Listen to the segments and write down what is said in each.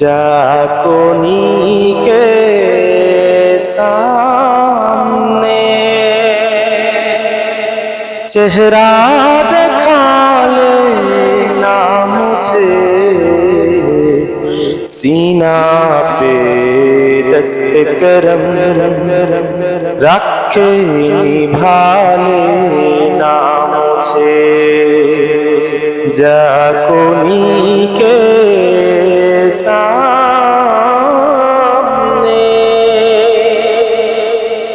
जाकोनी के सामने चेहरा दिखा लेना मुझे, सीना पे दस्त करम रखे निभा लेना मुझे। जाकोनी के सामने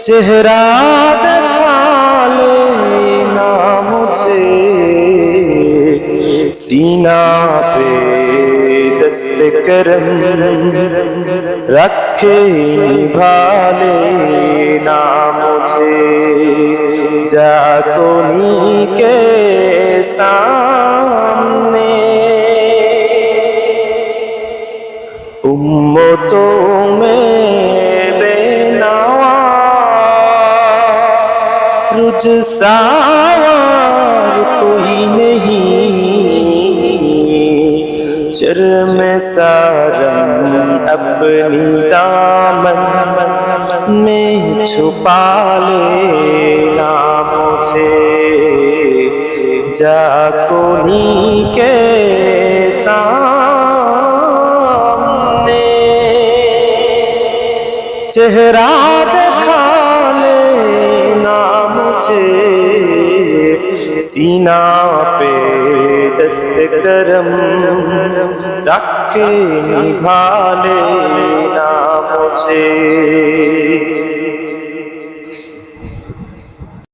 चेहरा दिखा लेना मुझे, सीना पे दस्त करम रखे निभा लेना मुझे। जाकोनी के सामने उम्मतों में बेनवा रुजसावार कोई नहीं, शर्म सारम अपनी दामन में छुपा लेना मुझे। जाकोनी के सामने चेहरा दिखा लेना मुझे, सीना पे दस्त करम रखे निभा लेना मुझे।